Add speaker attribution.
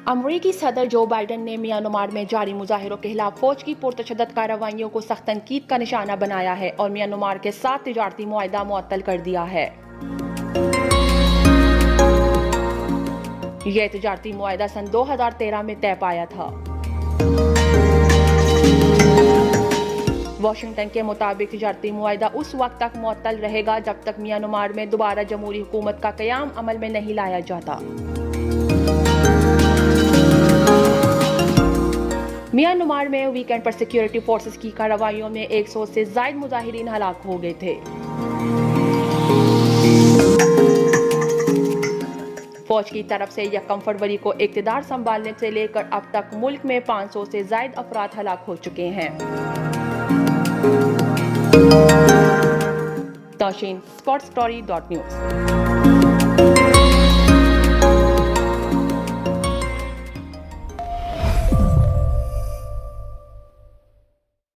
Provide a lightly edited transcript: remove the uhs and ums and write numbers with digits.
Speaker 1: अमरीकी सदर जो बाइडन ने म्यांमार में जारी मुजाहिरों के खिलाफ फौज की पुरतशद्दद कार्रवाइयों को सख्त तनकीद का निशाना बनाया है और म्यांमार के साथ तिजारती मुआहदा मुअत्तल कर दिया है। यह तिजारती मुआहदा सन 2013 में तय पाया था। वाशिंगटन के मुताबिक तिजारती मुआहदा उस वक्त तक मुअत्तल रहेगा जब तक म्यांमार में दोबारा जमहूरी हुकूमत का क़याम अमल में नहीं लाया जाता। म्यांमार में वीकेंड पर सिक्योरिटी फोर्सेस की कार्रवाइयों में 100 से ज़ायद मुजाहिरीन हलाक हो गए थे। फौज की तरफ से 1 फरवरी को इक़्तिदार संभालने से लेकर अब तक मुल्क में 500 से ज़ायद अफराद हलाक हो चुके हैं। तौशीन, sportsstory.news।